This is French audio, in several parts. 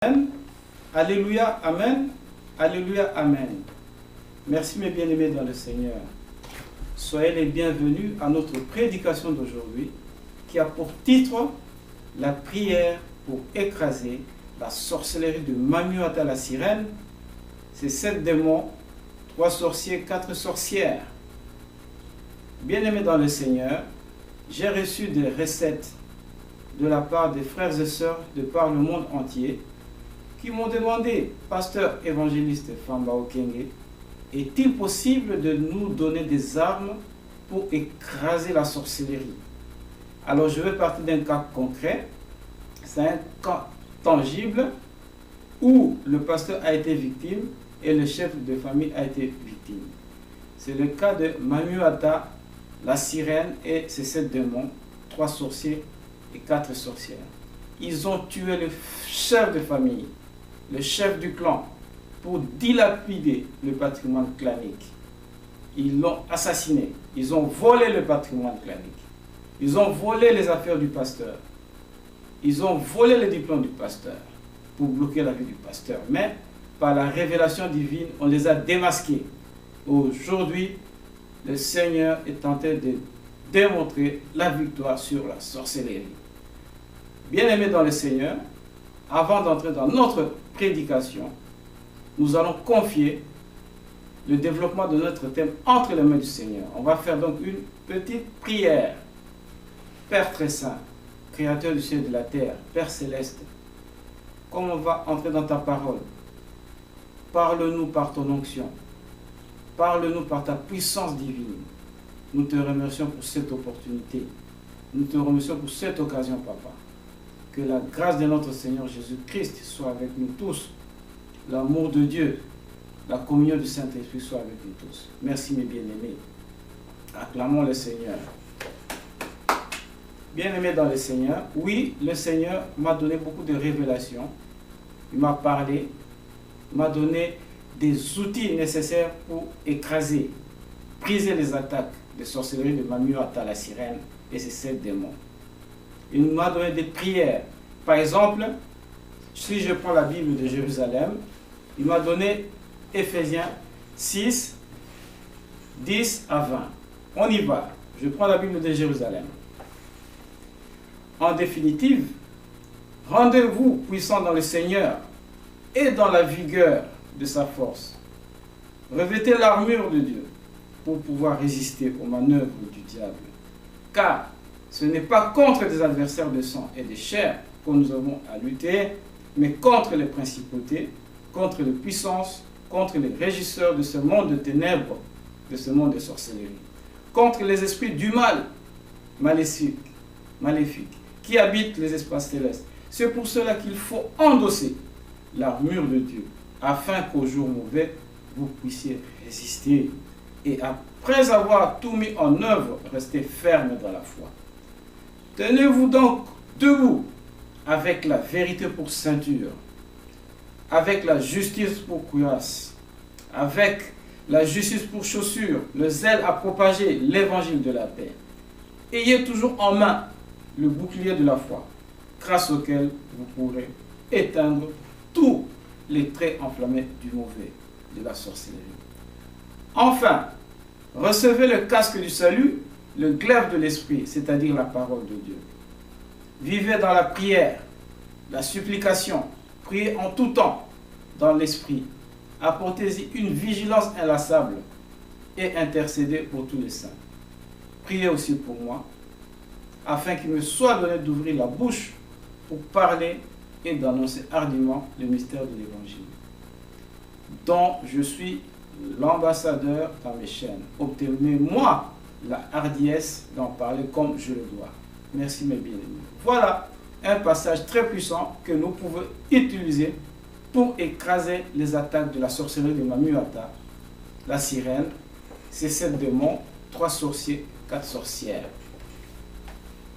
Amen. Alléluia, Amen. Alléluia, Amen. Merci mes bien-aimés dans le Seigneur. Soyez les bienvenus à notre prédication d'aujourd'hui qui a pour titre la prière pour écraser la sorcellerie de Mamuata la sirène. C'est 7 démons, 3 sorciers, 4 sorcières. Bien-aimés dans le Seigneur, j'ai reçu des recettes de la part des frères et sœurs de par le monde entier qui m'ont demandé, pasteur évangéliste Famba Okenge, est-il possible de nous donner des armes pour écraser la sorcellerie? Alors je vais partir d'un cas concret, c'est un cas tangible où le pasteur a été victime et le chef de famille a été victime. C'est le cas de Mamuata, la sirène et ses 7 démons, 3 sorciers et 4 sorcières. Ils ont tué le chef de famille, le chef du clan, pour dilapider le patrimoine clanique. Ils l'ont assassiné. Ils ont volé le patrimoine clanique. Ils ont volé les affaires du pasteur. Ils ont volé le diplôme du pasteur pour bloquer la vie du pasteur. Mais par la révélation divine, on les a démasqués. Aujourd'hui, le Seigneur est en train de démontrer la victoire sur la sorcellerie. Bien-aimés dans le Seigneur, avant d'entrer dans notre prédication, nous allons confier le développement de notre thème entre les mains du Seigneur. On va faire donc une petite prière. Père très saint, Créateur du ciel et de la terre, Père céleste, comme on va entrer dans ta parole, parle-nous par ton onction, parle-nous par ta puissance divine. Nous te remercions pour cette opportunité. Nous te remercions pour cette occasion, Papa. Que la grâce de notre Seigneur Jésus-Christ soit avec nous tous. L'amour de Dieu, la communion du Saint-Esprit soit avec nous tous. Merci mes bien-aimés. Acclamons le Seigneur. Bien-aimés dans le Seigneur, oui, le Seigneur m'a donné beaucoup de révélations. Il m'a parlé, m'a donné des outils nécessaires pour écraser, briser les attaques de sorcellerie de Mamuata la sirène et ses 7 démons. Il m'a donné des prières. Par exemple, si je prends la Bible de Jérusalem, il m'a donné Éphésiens 6, 10 à 20. On y va. Je prends la Bible de Jérusalem. En définitive, rendez-vous puissant dans le Seigneur et dans la vigueur de sa force. Revêtez l'armure de Dieu pour pouvoir résister aux manœuvres du diable. Car ce n'est pas contre des adversaires de sang et de chair que nous avons à lutter, mais contre les principautés, contre les puissances, contre les régisseurs de ce monde de ténèbres, de ce monde de sorcellerie, contre les esprits du mal, maléfiques, qui habitent les espaces célestes. C'est pour cela qu'il faut endosser l'armure de Dieu, afin qu'au jour mauvais, vous puissiez résister. Et après avoir tout mis en œuvre, restez ferme dans la foi. Tenez-vous donc debout avec la vérité pour ceinture, avec la justice pour cuirasse, avec la justice pour chaussure, le zèle à propager l'évangile de la paix. Ayez toujours en main le bouclier de la foi, grâce auquel vous pourrez éteindre tous les traits enflammés du mauvais, de la sorcellerie. Enfin, recevez le casque du salut, le glaive de l'esprit, c'est-à-dire la parole de Dieu. Vivez dans la prière, la supplication, priez en tout temps dans l'esprit. Apportez-y une vigilance inlassable et intercédez pour tous les saints. Priez aussi pour moi, afin qu'il me soit donné d'ouvrir la bouche pour parler et d'annoncer hardiment le mystère de l'Évangile, dont je suis l'ambassadeur dans mes chaînes. Obtenez-moi la hardiesse d'en parler comme je le dois. Merci mes bien-aimés. Voilà un passage très puissant que nous pouvons utiliser pour écraser les attaques de la sorcellerie de Mamuata, la sirène, ses 7 démons, 3 sorciers, 4 sorcières.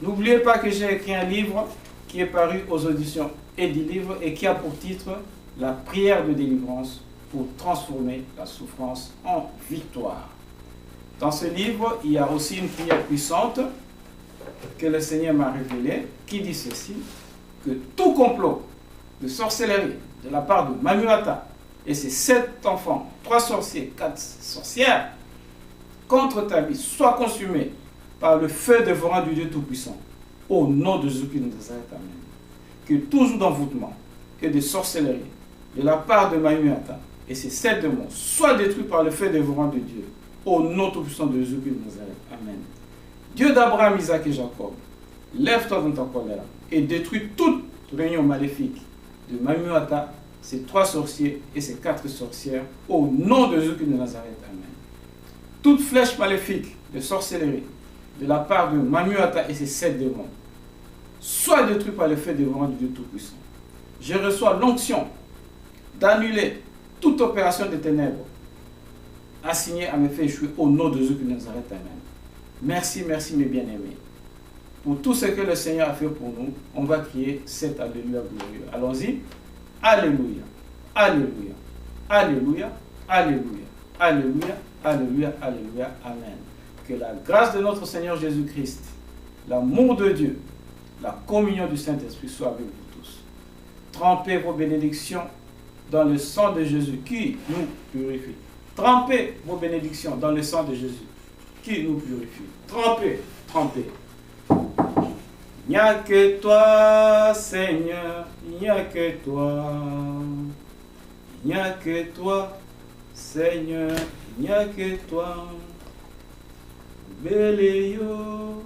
N'oubliez pas que j'ai écrit un livre qui est paru aux auditions Edilivre et qui a pour titre « La prière de délivrance pour transformer la souffrance en victoire ». Dans ce livre, il y a aussi une prière puissante que le Seigneur m'a révélée, qui dit ceci, que tout complot de sorcellerie de la part de Mamuata et ses 7 enfants, 3 sorciers, 4 sorcières, contre ta vie, soit consumé par le feu dévorant du Dieu Tout-Puissant. Au nom de Jésus-Christ de Nazareth, amen. Que tout d'envoûtement, que de sorcellerie, de la part de Mamuata et ses 7 démons, soient détruits par le feu dévorant de Dieu. Au nom Tout-Puissant de Jésus-Christ de Nazareth, amen. Dieu d'Abraham, Isaac et Jacob, lève-toi dans ta colère et détruis toute réunion maléfique de Mamuata, ses 3 sorciers et ses 4 sorcières, au nom de Jésus-Christ de Nazareth, amen. Toute flèche maléfique de sorcellerie de la part de Mamuata et ses 7 démons, soit détruite par le feu dévorant du Dieu Tout-Puissant. Je reçois l'onction d'annuler toute opération des ténèbres assignée à me faire échouer au nom de Jésus-Christ de Nazareth, amen. Merci, merci mes bien-aimés. Pour tout ce que le Seigneur a fait pour nous, on va crier cet Alléluia glorieux. Allons-y. Alléluia, Alléluia, Alléluia, Alléluia, Alléluia, Alléluia, Alléluia, amen. Que la grâce de notre Seigneur Jésus-Christ, l'amour de Dieu, la communion du Saint-Esprit soit avec vous tous. Trempez vos bénédictions dans le sang de Jésus qui nous purifie. Trempez vos bénédictions dans le sang de Jésus qui nous purifie. Trempez, trempez. Il n'y a que toi, Seigneur, il n'y a que toi. Il n'y a que toi, Seigneur, il n'y a que toi. Béléo,